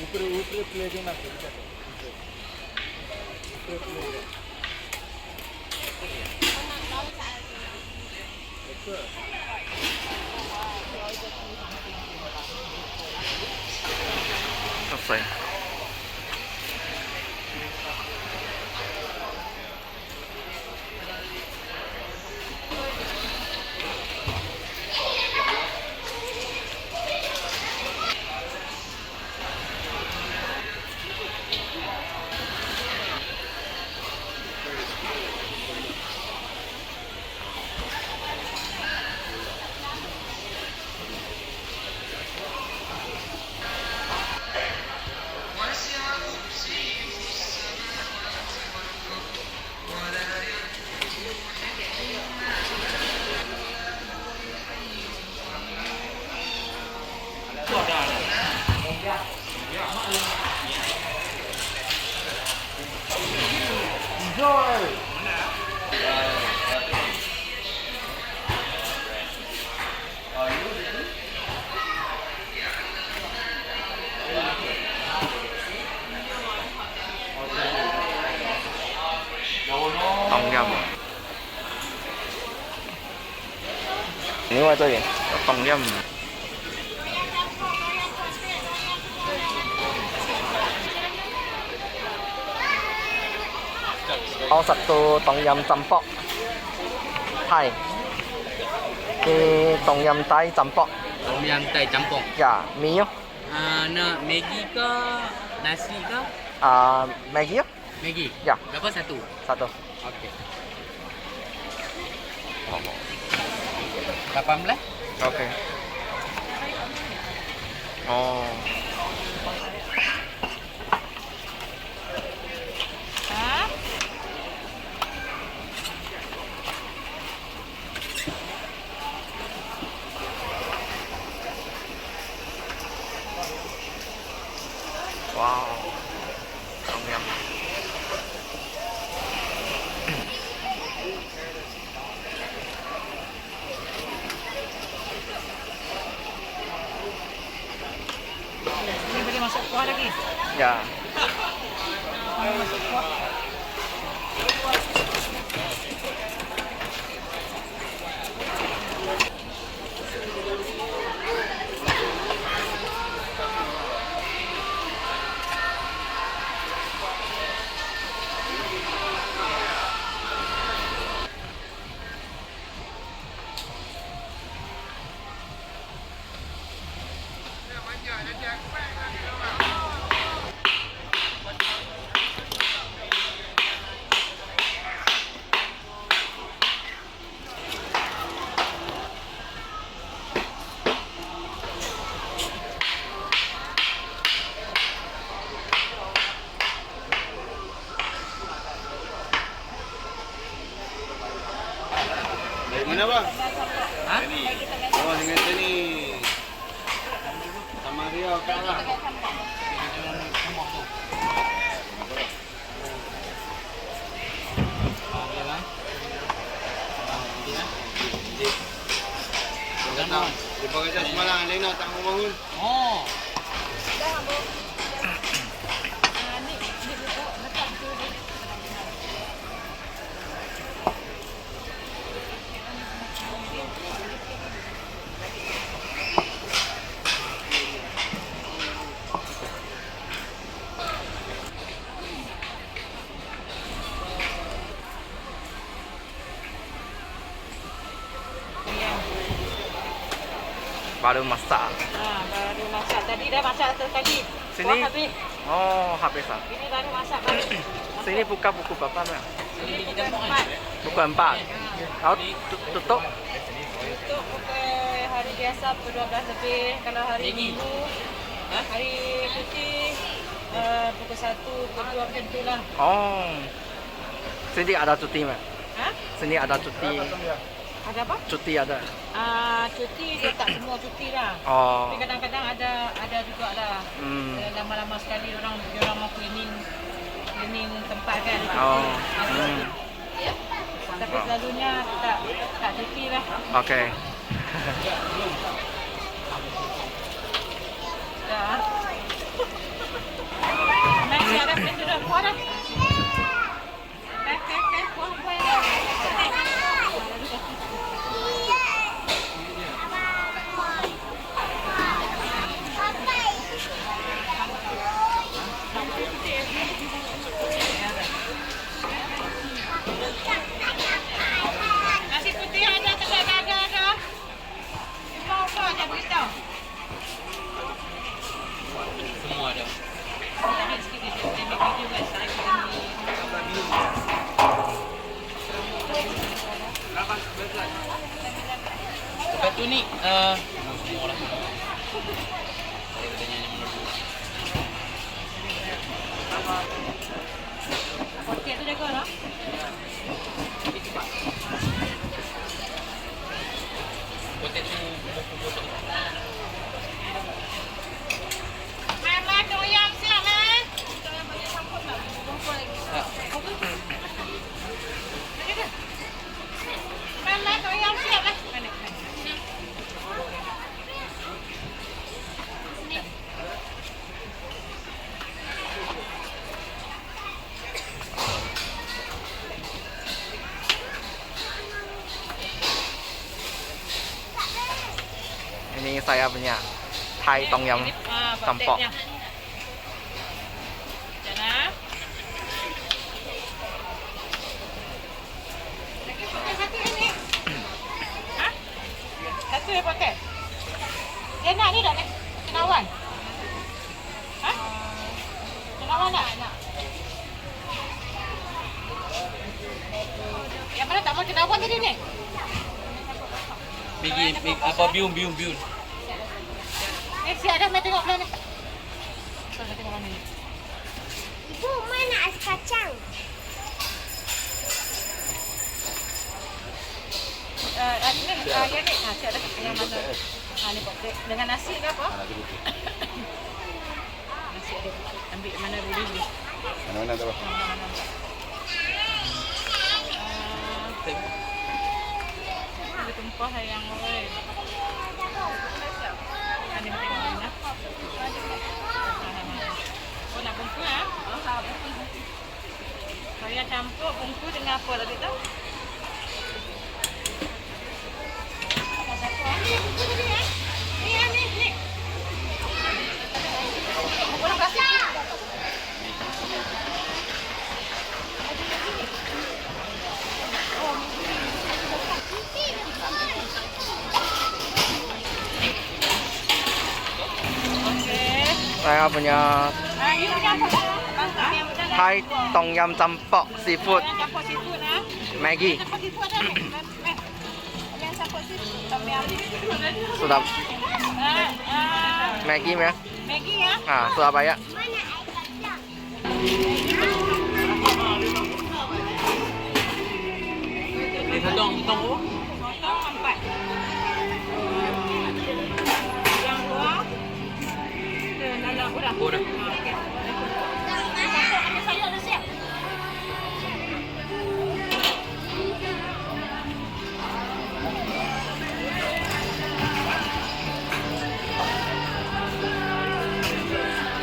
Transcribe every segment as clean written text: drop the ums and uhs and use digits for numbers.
ऊपर ऊपर प्लेट ना ऊपर plate selesai. Tom yum. Ini apa tu? Tom yum. Mau satu tom yum campur Thai. Ini tom yum Thai campur. Tom yum Thai campur. Ya, mie yo. Nak Maggi ke nasi ke? Maggi yo. Maggi. Ya. Berapa satu? Satu. Okey. 18. Okey. Oh. Wow. Tom yum. Ini boleh masuk kuah lagi. Ya. Boleh masuk kuah. Mana bang? Ha? Oh dengan sini. Sama Rio kalah. Di bawah semalam lain nak tak mau bangun. Oh. Baru masak. Baru masak. Tadi dah masak tadi. Sini? Kuah habis. Oh, habis lah. Ini baru masak baru. Sini buka pukul berapa ya? Ini pukul 4. Pukul 4. Lalu tutup? Untuk pukul hari biasa pukul 12 lebih. Kalau hari Minggu, hari cuti pukul 1, pukul 2 macam tu lah. Oh. Sini ada cuti mah? Ha? Sini ada cuti. Ada apa? Cuti ada. Cuti dia tak semua cuti lah. Oh. Tapi kadang-kadang ada juga lah. Lama-lama sekali orang mau cleaning tempat kan. Oh. Tapi selalunya tak cuti lah. Okey. Dah. Nasi ada plate tu dah kuat dah. Kuat. Nasi putih ada, telur dadah ada. Mau apa aja beritahu. Semua ada. Lepas tu ni, semua orang. Saya bertanya yang mana dulu. Poket tu jaga lah. Potet tu botol. Mama doyam siap eh. Doyam bagi sambut tak? Bongkol lagi. Mama doyam siap eh. Mana? Ini saya punya Thai Tom Yum Campur. Jangan. Lagi pakai satu ini. Hah? Satu dia pakai. Dia nak ni tak ni? Kenawan. Hah? Kenawan tak? Nak. Yang mana tak mau kenawan tadi ni? Bagi apa biun. Siap dah, mai tengok belah ni. Kita tengok mana ni. Ibu, mana ais kacang? Yang ni, siap dah. Yang mana? Ni poket. Dengan nasi ke apa? Nasi ada. Ambil mana boleh ni. Mana-mana tak apa. Ada tumpah yang oi. Ada tengok mana. Oh, nak bungkus ah? Saya campur bungkus dengan apa tadi tu? Satu ni bungkus tadi eh. Ni. Boleh plastik. Saya punya Thai Tom Yum Campur Seafood Campur seafood ah. Maggi. Campur seafood ada. Yang campur seafood. Tom yum. Sudah Maggi ya. Maggi ya. Sudah bayar. Mana ais kacang? Sotong tu. Potong 4. Yang luar. Dalam udah. Udah. Okey. Ada sayur dah siap.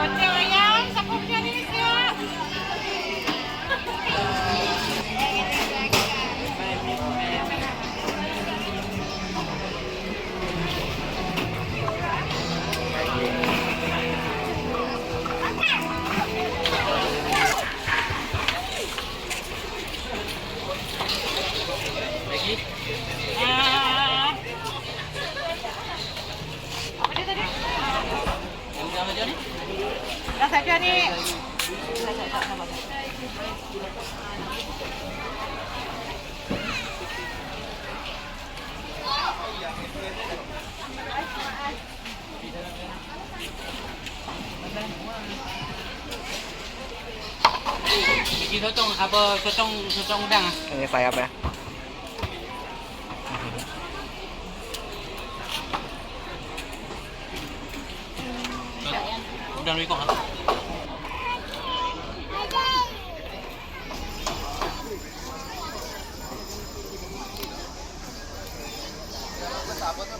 Kocok ayam, siapa punya ni siap? Lagi. Apa dia tadi? Yang dah macam ni. Dah saja ni. Bagi sotong apa sotong udang ah. Ini sayap ya. Udang rekok ah. Ada.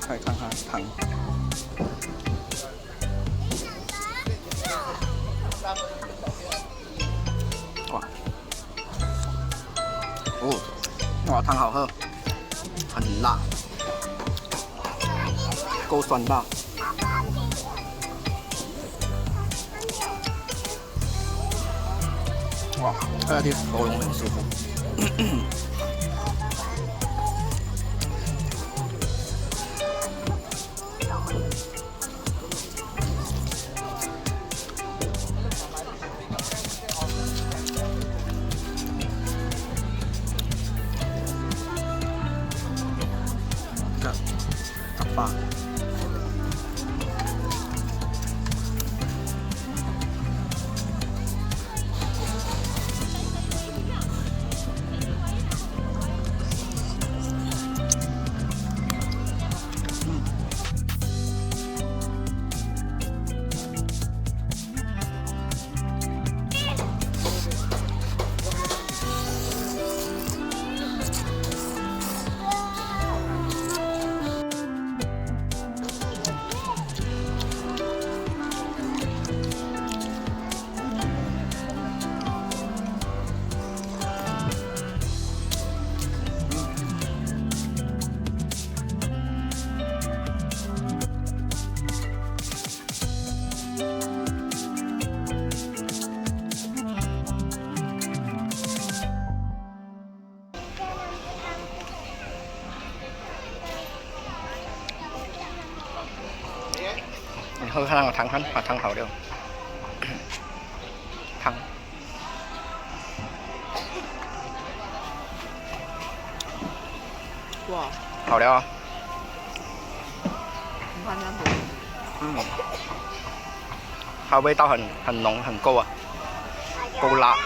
可以看看糖。哇，哦，哇，汤好喝，很辣，够酸辣。哇，喝下去喉咙很舒服。ตับปลา你喝看那个汤，看把汤好掉。汤。哇，好了啊。你看这样子。嗯，它味道很浓很够啊，够辣。